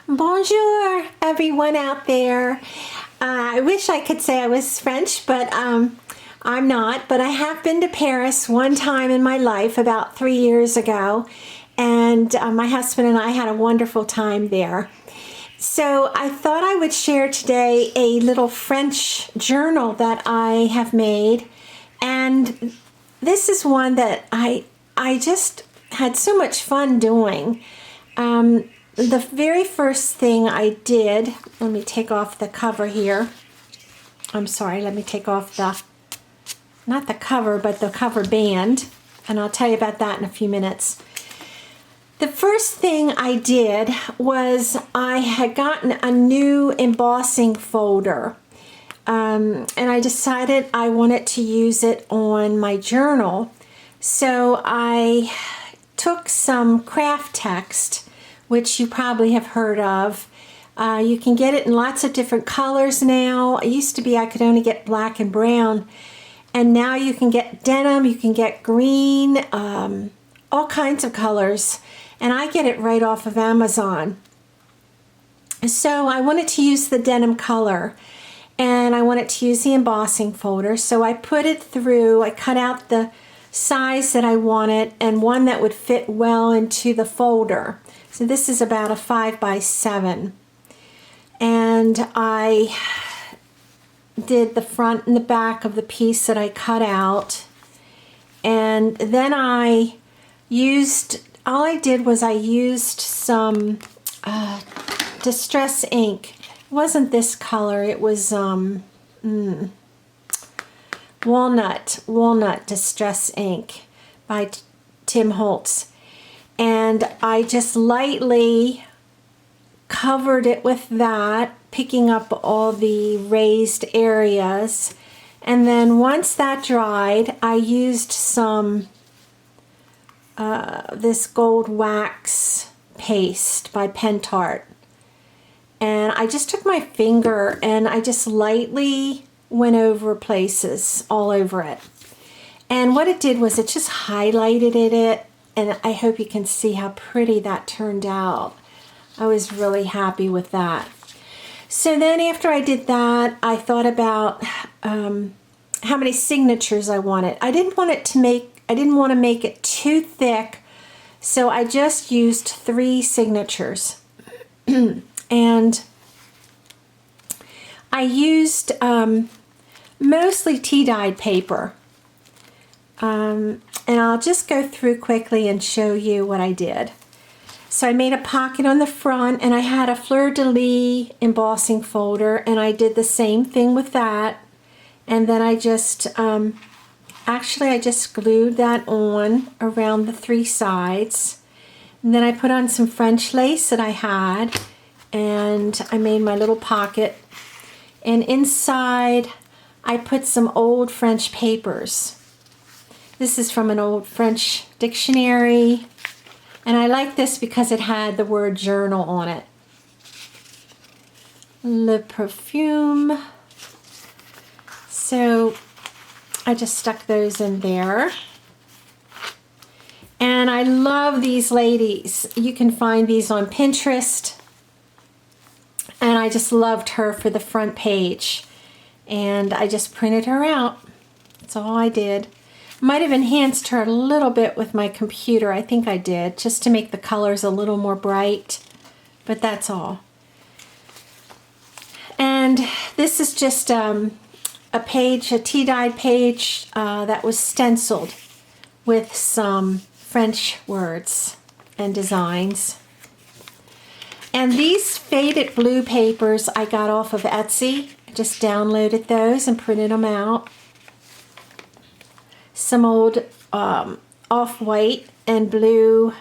Bonjour, everyone out there. I wish I could say I was French, but I'm not. But I have been to Paris one time in my life about 3 years ago, and my husband and I had a wonderful time there. So I thought I would share today a little French journal that I have made, and this is one that I just had so much fun doing. The very first thing I did, let me take off the cover here. I'm sorry, let me take off not the cover, but the cover band, and I'll tell you about that in a few minutes. The first thing I did was I had gotten a new embossing folder, and I decided I wanted to use it on my journal. So I took some Kraft text, which you probably have heard of. You can get it in lots of different colors now. It used to be I could only get black and brown, and now you can get denim, you can get green, all kinds of colors, and I get it right off of Amazon. So I wanted to use the denim color, and I wanted to use the embossing folder, so I put it through. I cut out the size that I wanted and one that would fit well into the folder. So this is about a 5 by 7, and I did the front and the back of the piece that I cut out, and then I used some distress ink. It wasn't this color, it was walnut distress ink by Tim Holtz. And I just lightly covered it with that, picking up all the raised areas. And then once that dried, I used some this gold wax paste by Pentart. And I just took my finger and I just lightly went over places all over it. And what it did was it just highlighted it. And I hope you can see how pretty that turned out. I was really happy with that. So then after I did that, I thought about how many signatures I wanted. I didn't want to make it too thick, so I just used 3 signatures. And I used mostly tea-dyed paper. And I'll just go through quickly and show you what I did. So I made a pocket on the front, and I had a fleur-de-lis embossing folder, and I did the same thing with that. And then I just, I just glued that on around the 3 sides. And then I put on some French lace that I had, and I made my little pocket. And inside, I put some old French papers. This is from an old French dictionary, and I like this because it had the word journal on it. Le Parfum. So I just stuck those in there. And I love these ladies. You can find these on Pinterest. And I just loved her for the front page. And I just printed her out. That's all I did. Might have enhanced her a little bit with my computer. I think I did, just to make the colors a little more bright. But that's all. And this is just a page, a tea-dyed page that was stenciled with some French words and designs. And these faded blue papers I got off of Etsy. I just downloaded those and printed them out. Some old off-white and blue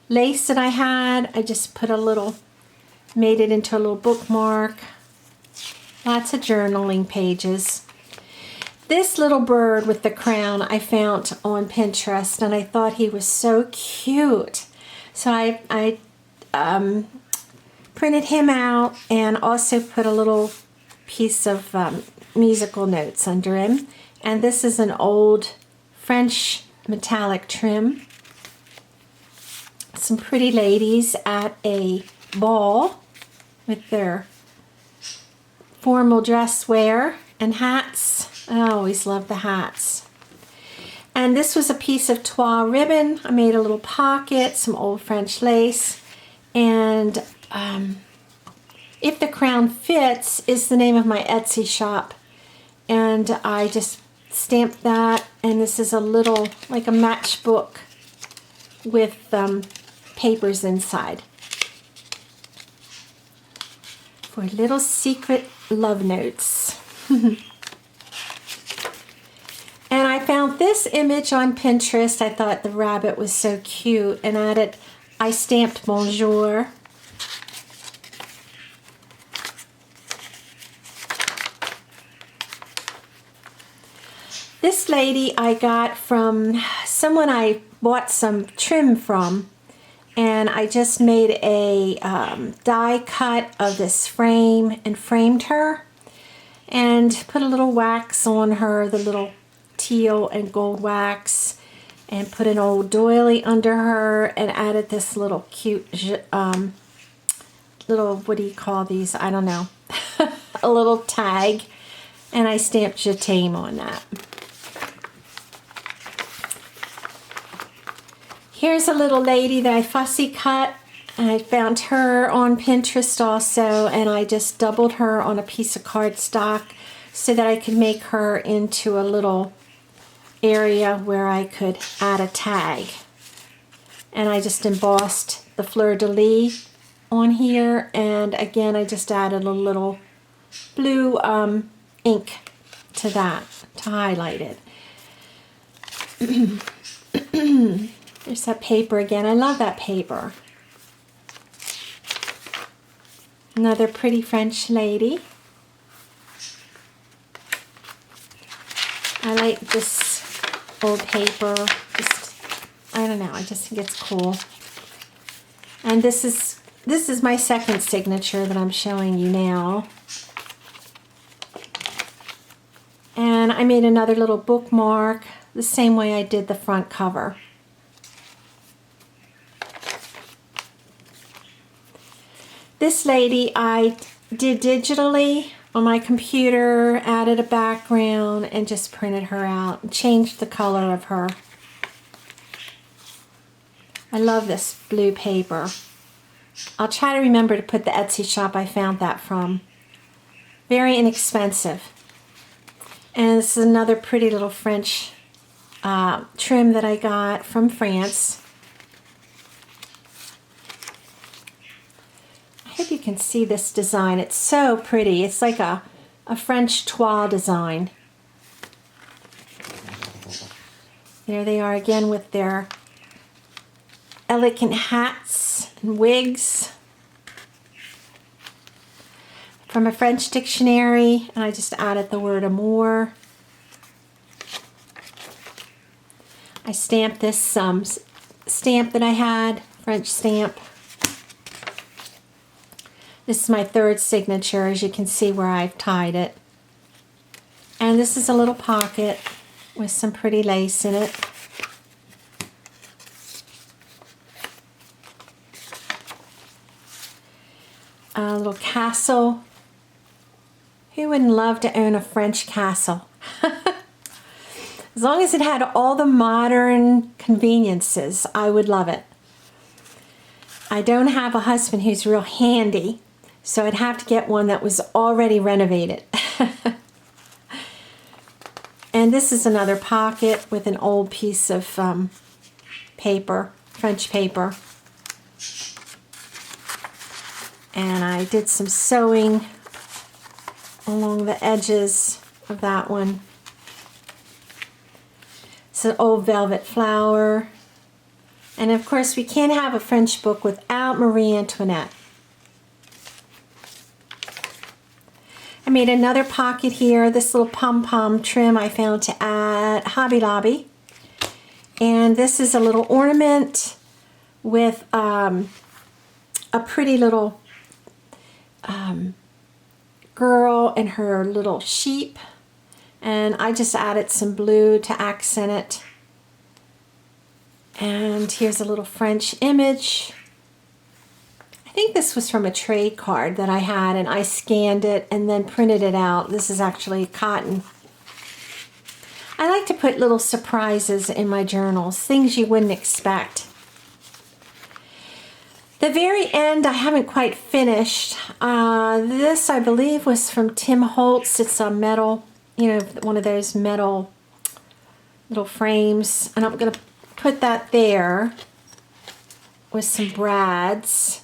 lace that I had. I just put made it into a little bookmark. Lots of journaling pages. This little bird with the crown I found on Pinterest, and I thought he was so cute. So I printed him out and also put a little piece of musical notes under him. And this is an old French metallic trim. Some pretty ladies at a ball. with their formal dress wear and hats. I always love the hats. And this was a piece of toile ribbon. I made a little pocket, some old French lace, and If the Crown Fits is the name of my Etsy shop. And I just stamped that, and this is a little, like a matchbook with papers inside for little secret love notes. And I found this image on Pinterest. I thought the rabbit was so cute, and I stamped bonjour. This lady I got from someone I bought some trim from, and I just made a die cut of this frame and framed her and put a little wax on her, the little teal and gold wax, and put an old doily under her and added this little cute little, what do you call these? I don't know. A little tag, and I stamped Je t'aime on that. Here's a little lady that I fussy cut. I found her on Pinterest also, and I just doubled her on a piece of cardstock so that I could make her into a little area where I could add a tag. And I just embossed the fleur-de-lis on here, and again I just added a little blue ink to that to highlight it. There's that paper again. I love that paper. Another pretty French lady. I like this old paper. I don't know, I just think it's cool. And this is my second signature that I'm showing you now. And I made another little bookmark the same way I did the front cover. This lady I did digitally on my computer, added a background, and just printed her out and changed the color of her. I love this blue paper. I'll try to remember to put the Etsy shop I found that from. Very inexpensive. And this is another pretty little French trim that I got from France. I hope you can see this design. It's so pretty. It's like a French toile design. There they are again with their elegant hats and wigs. From a French dictionary, and I just added the word amour. I stamped this stamp that I had, French stamp. This is my third signature, as you can see where I've tied it. And this is a little pocket with some pretty lace in it. A little castle. Who wouldn't love to own a French castle? As long as it had all the modern conveniences, I would love it. I don't have a husband who's real handy, so I'd have to get one that was already renovated. And this is another pocket with an old piece of paper, French paper. And I did some sewing along the edges of that one. It's an old velvet flower. And of course, we can't have a French book without Marie Antoinette. I made another pocket here, this little pom-pom trim I found at Hobby Lobby. And this is a little ornament with a pretty little girl and her little sheep. And I just added some blue to accent it. And here's a little French image. I think this this was from a trade card that I had, and I scanned it and then printed it out. This is actually cotton. I like to put little surprises in my journals, things you wouldn't expect. The very end, I haven't quite finished. This, I believe, was from Tim Holtz. It's a metal, one of those metal little frames. And I'm going to put that there with some brads.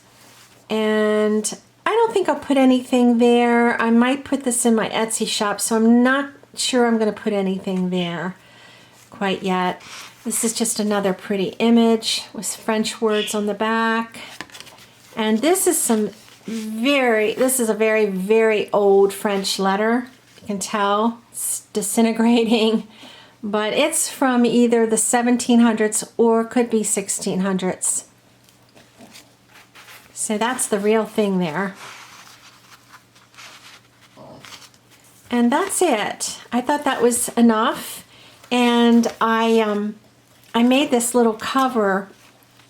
And I don't think I'll put anything there. I might put this in my Etsy shop, so I'm not sure I'm going to put anything there quite yet. This is just another pretty image with French words on the back. And this is a very, very old French letter. You can tell it's disintegrating, but it's from either the 1700s or could be 1600s. So that's the real thing there. And that's it. I thought that was enough. And I made this little cover,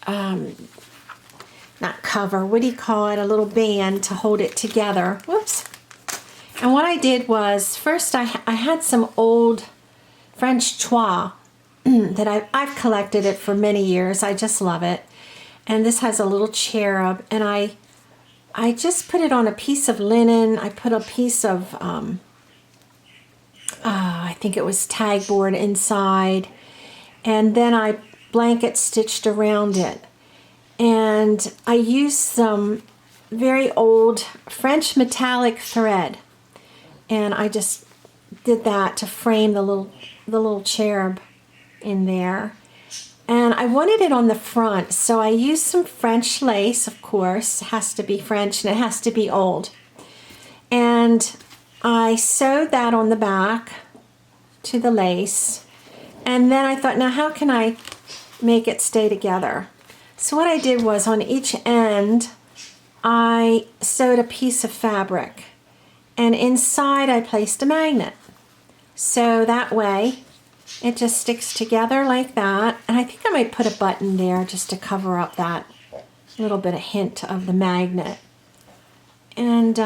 not cover, what do you call it? A little band to hold it together. Whoops. And what I did was, first I had some old French toile that I've collected it for many years. I just love it. And this has a little cherub, and I just put it on a piece of linen. I put a piece of, I think it was tag board inside, and then I blanket stitched around it. And I used some very old French metallic thread, and I just did that to frame the little cherub in there. And I wanted it on the front, so I used some French lace, of course. It has to be French and it has to be old. And I sewed that on the back to the lace. And then I thought, now how can I make it stay together? So what I did was, on each end, I sewed a piece of fabric. And inside I placed a magnet. So that way it just sticks together like that. And I think I might put a button there just to cover up that little bit of hint of the magnet. And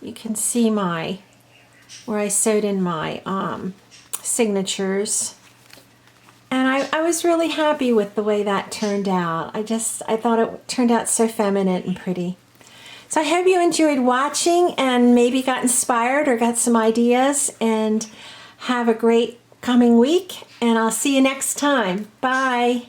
you can see where I sewed in my signatures. And I was really happy with the way that turned out. I thought it turned out so feminine and pretty. So I hope you enjoyed watching and maybe got inspired or got some ideas, and have a great coming week, and I'll see you next time. Bye.